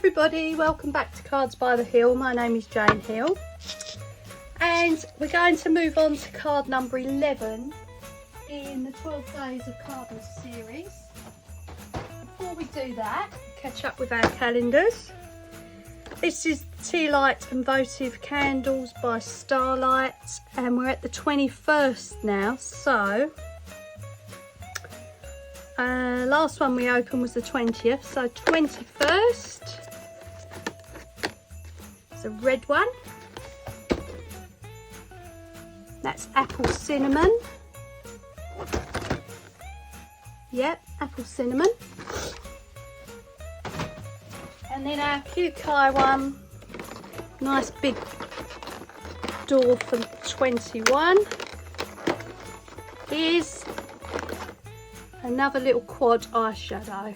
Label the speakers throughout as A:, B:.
A: everybody, welcome back to Cards by the Hill. My name is Jane Hill and we're going to move on to card number 11 in the 12 Days of Cardmas series. Before we do that, catch up with our calendars. This is Tea Light and Votive Candles by Starlight and we're at the 21st now, so last one we opened was the 20th, so 21st. It's a red one. That's apple cinnamon. Yep, apple cinnamon. And then our Kukai one, nice big door for 21, is another little quad eyeshadow.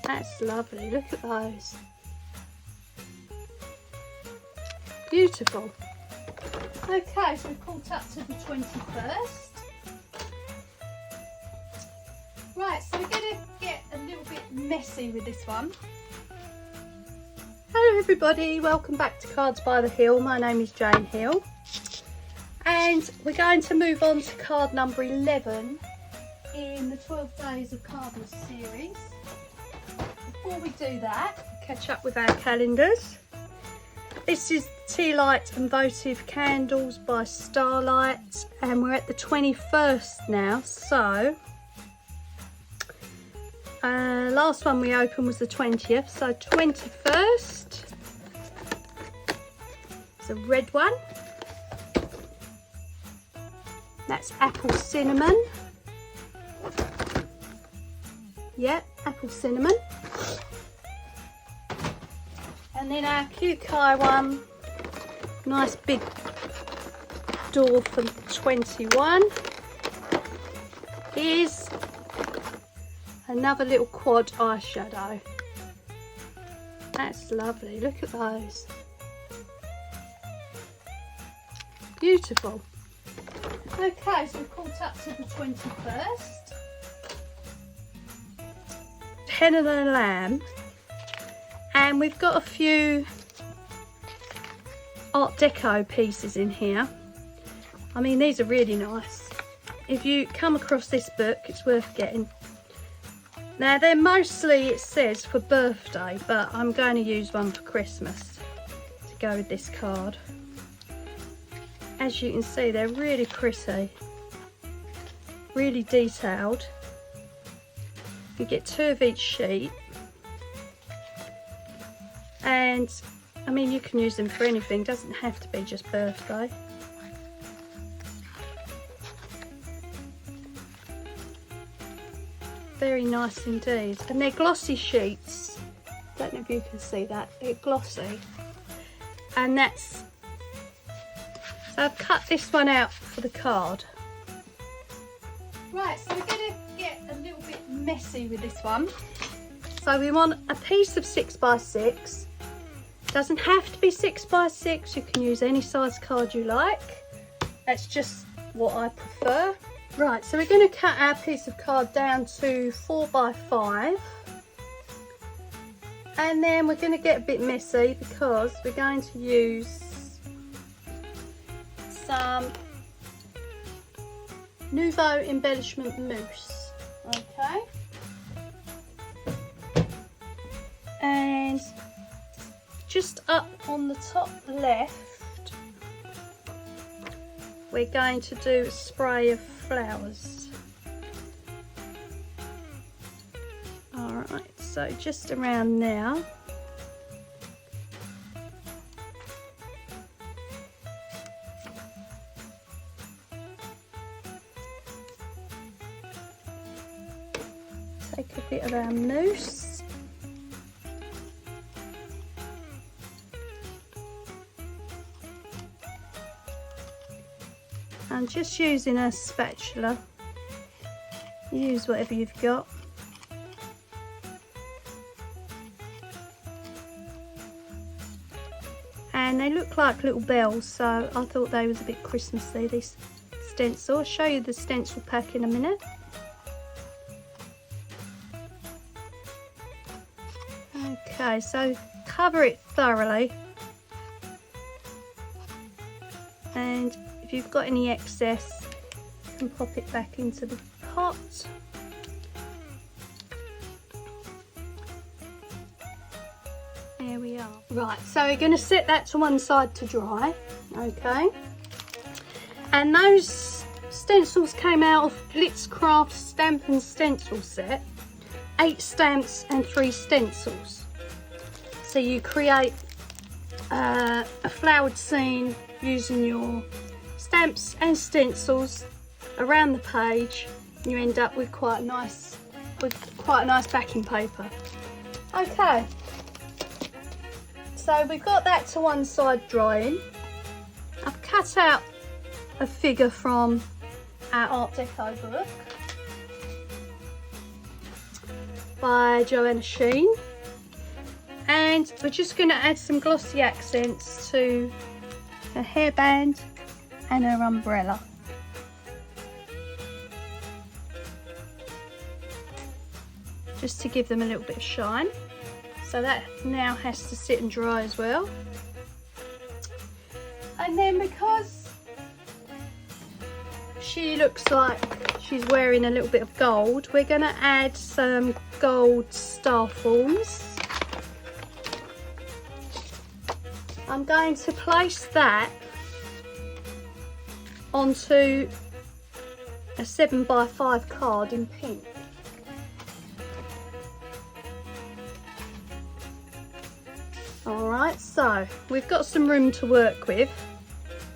A: That's lovely, look at those. Beautiful. Okay, so we've caught up to the 21st. Right, so we're going to get a little bit messy with this one. Hello everybody, welcome back to Cards by the Hill. My name is Jane Hill. And we're going to move on to card number 11 in the 12 Days of Cardmas series. Before we do that, catch up with our calendars. This is Tea Light and Votive Candles by Starlight and we're at the 21st now, so last one we opened was the 20th, so 21st. It's a red one. That's apple cinnamon. Yep, apple cinnamon. And then our Kukai one, nice big door for 21, is another little quad eyeshadow. That's lovely, look at those. Beautiful. Okay, so we've caught up to the 21st. Hen and a Lamb, and we've got a few Art Deco pieces in here. I mean, these are really nice. If you come across this book, it's worth getting. Now they're mostly, it says, for birthday, but I'm going to use one for Christmas to go with this card. As you can see, they're really pretty, really detailed. You get 2 of each sheet, and I mean, you can use them for anything, doesn't have to be just birthday. Very nice indeed, and they're glossy sheets. Don't know if you can see that, they're glossy. And that's, so I've cut this one out for the card. Right, so we're going to get a little bit messy with this one. So we want a piece of 6x6. Doesn't have to be 6x6, you can use any size card you like. That's just what I prefer. Right, so we're going to cut our piece of card down to 4x5. And then we're going to get a bit messy because we're going to use some Nouveau Embellishment Mousse. Okay. And just up on the top left, we're going to do a spray of flowers. Alright, so just around now. Take a bit of our mousse. I'm just using a spatula. Use whatever you've got. And they look like little bells, so I thought they was a bit Christmassy, this stencil. I'll show you the stencil pack in a minute. Okay, so cover it thoroughly, and if you've got any excess, you can pop it back into the pot. There we are. Right, so we're going to set that to one side to dry, okay? And those stencils came out of Blitzcraft Stamp and Stencil Set, 8 stamps and 3 stencils. So you create a flowered scene using your stamps and stencils around the page, and you end up with quite a nice backing paper. Okay. So we've got that to one side drying. I've cut out a figure from our Art Deco book by Joanna Sheen, and we're just going to add some glossy accents to her hairband and her umbrella. Just to give them a little bit of shine. So that now has to sit and dry as well. And then because she looks like she's wearing a little bit of gold, we're going to add some gold star forms. I'm going to place that onto a 7x5 card in pink. Alright, so we've got some room to work with,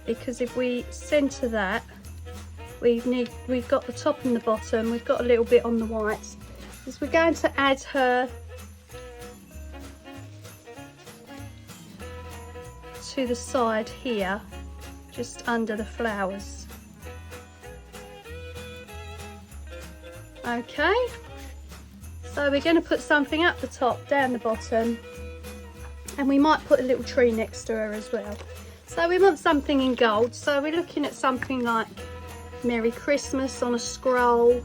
A: because if we centre that, we've got the top and the bottom, we've got a little bit on the white, because we're going to add her to the side here, just under the flowers. Okay, so we're going to put something up the top, down the bottom, and we might put a little tree next to her as well. So we want something in gold, so we're looking at something like Merry Christmas on a scroll.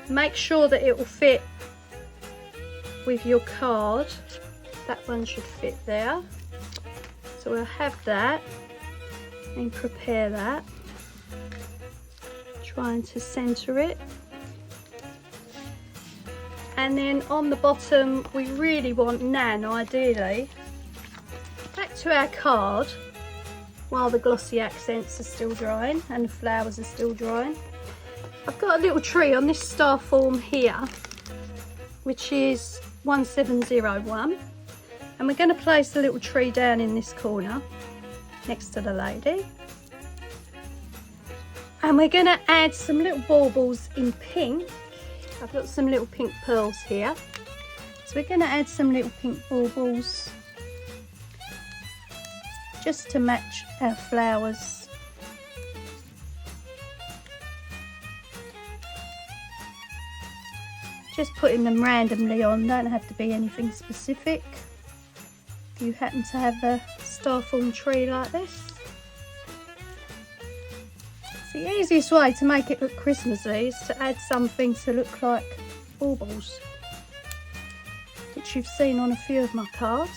A: Make sure that it will fit with your card. That one should fit there. So we'll have that and prepare that. Trying to centre it. And then on the bottom, we really want Nan, ideally. Back to our card, while the glossy accents are still drying and the flowers are still drying. I've got a little tree on this star form here, which is 1701. And we're going to place a little tree down in this corner, next to the lady. And we're going to add some little baubles in pink. I've got some little pink pearls here, so we're going to add some little pink baubles just to match our flowers. Just putting them randomly on, don't have to be anything specific. If you happen to have a star form tree like this. The easiest way to make it look Christmassy is to add something to look like baubles, which you've seen on a few of my cards.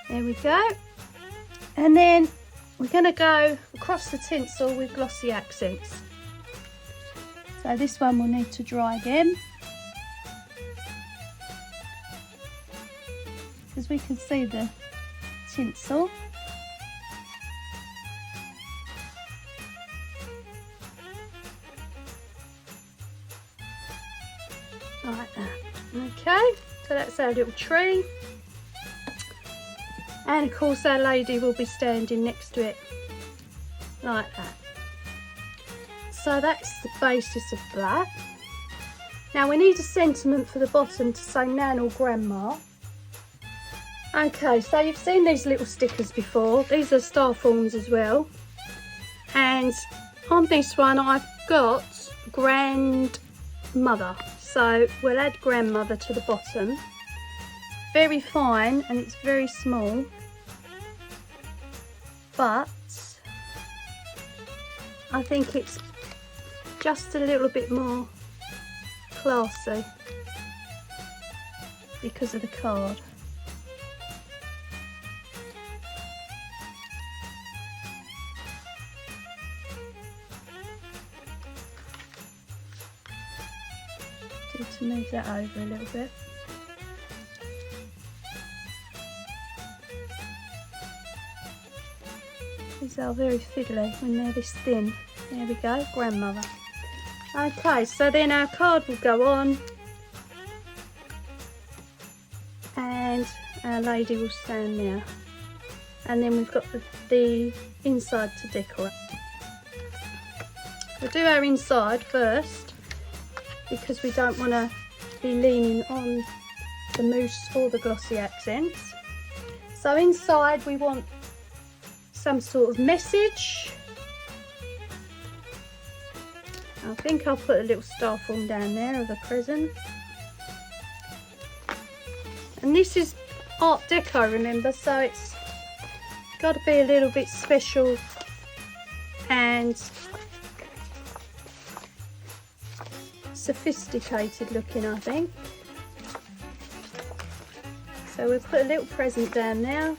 A: There we go. And then we're going to go across the tinsel with glossy accents. So this one will need to dry again, because we can see the tinsel. Like that. Okay, so that's our little tree, and of course our lady will be standing next to it like that. So that's the basis of that. Now we need a sentiment for the bottom to say Nan or Grandma. Okay, so you've seen these little stickers before. These are star forms as well, and on this one I've got Grandmother. So we'll add Grandmother to the bottom. Very fine, and it's very small, but I think it's just a little bit more classy. because of the card. Need to move that over a little bit. These are very fiddly when they're this thin. There we go, grandmother. Okay, so then our card will go on and our lady will stand there. And then we've got the inside to decorate. We'll do our inside first because we don't want to be leaning on the mousse or the glossy accents. So inside we want some sort of message. I think I'll put a little star form down there of a present. And this is Art Deco, remember, so it's got to be a little bit special and sophisticated looking, I think. So we'll put a little present down there.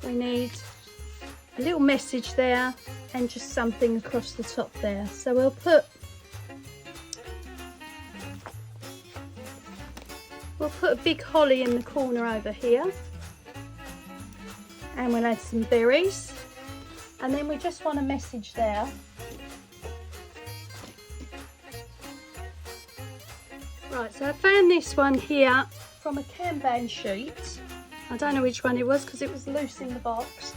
A: We need a little message there and just something across the top there. So we'll put a big holly in the corner over here, and we'll add some berries, and then we just want a message there. Right, so I found this one here from a Kanban sheet. I don't know which one it was because it was loose in the box.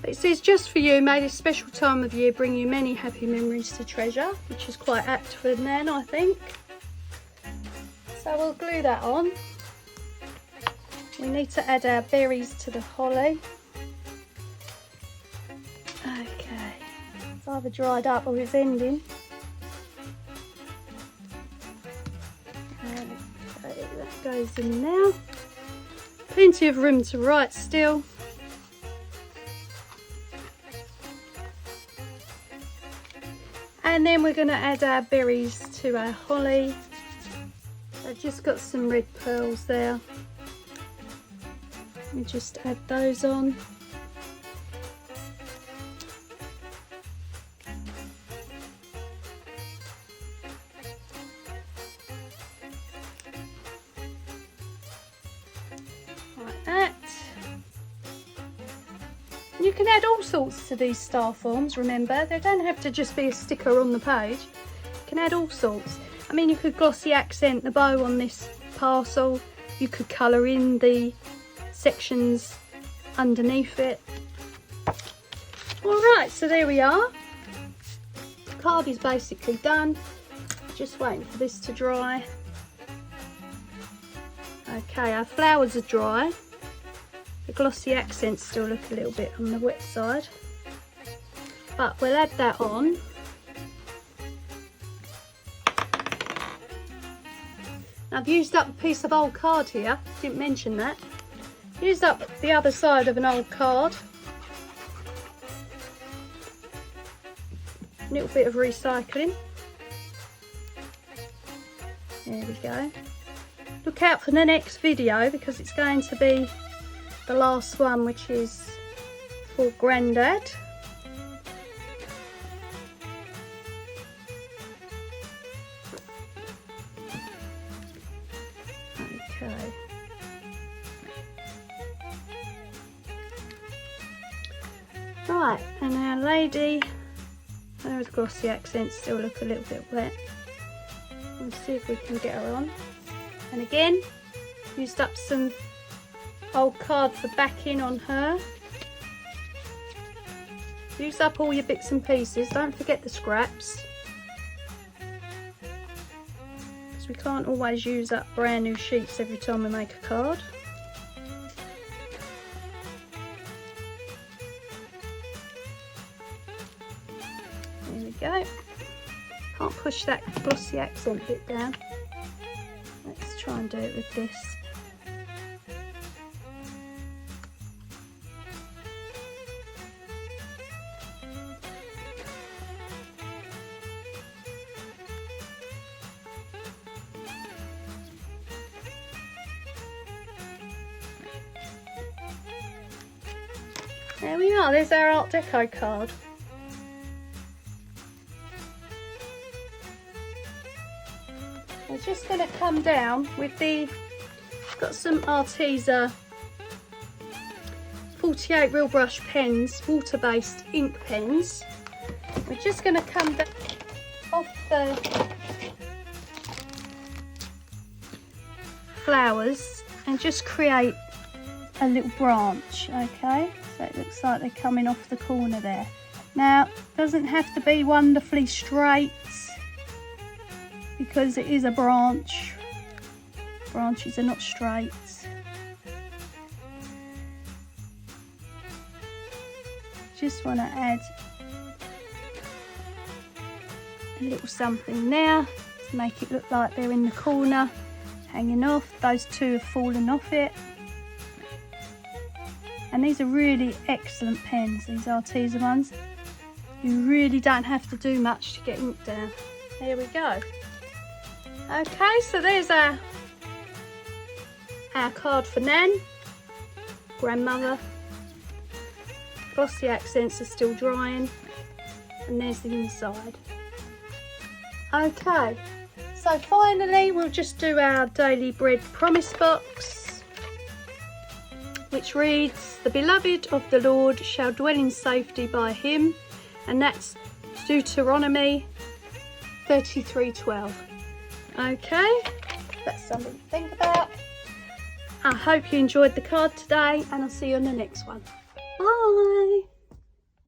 A: But it says, just for you, may this special time of year bring you many happy memories to treasure, which is quite apt for Nan, I think. So we'll glue that on. We need to add our berries to the holly. Okay, it's either dried up or it's ending. Okay, that goes in now. Plenty of room to write still. And then we're going to add our berries to our holly. I've just got some red pearls there. Let me just add those on. Like that. You can add all sorts to these star forms, remember. They don't have to just be a sticker on the page. You can add all sorts. I mean, you could glossy accent the bow on this parcel. You could colour in the sections underneath it. Alright, so there we are. The card is basically done. Just waiting for this to dry. Okay, our flowers are dry. The glossy accents still look a little bit on the wet side. But we'll add that on. I've used up a piece of old card here, didn't mention that. Used up the other side of an old card. A little bit of recycling. There we go. Look out for the next video because it's going to be the last one, which is for Grandad. Okay. Right, and our lady, those glossy accents still look a little bit wet. Let's see if we can get her on. And again, used up some old card for backing on her. Use up all your bits and pieces, don't forget the scraps. Because we can't always use up brand new sheets every time we make a card. There we go. Can't push that glossy accent bit down. Let's try and do it with this. There we are, there's our Art Deco card. We're just going to come down with got some Arteza 48 real brush pens, water-based ink pens. We're just going to come down off the flowers and just create a little branch, okay? So it looks like they're coming off the corner there. Now, it doesn't have to be wonderfully straight because it is a branch. Branches are not straight. Just want to add a little something there to make it look like they're in the corner, hanging off. Those two have fallen off it. And these are really excellent pens, these Arteza ones. You really don't have to do much to get ink down. There we go. Okay, so there's our card for Nan, grandmother. Glossy accents are still drying, and there's the inside. Okay, so finally we'll just do our Daily Bread promise box, which reads, "The beloved of the Lord shall dwell in safety by him," and that's Deuteronomy 33:12. Okay, that's something to think about. I hope you enjoyed the card today, and I'll see you on the next one. Bye!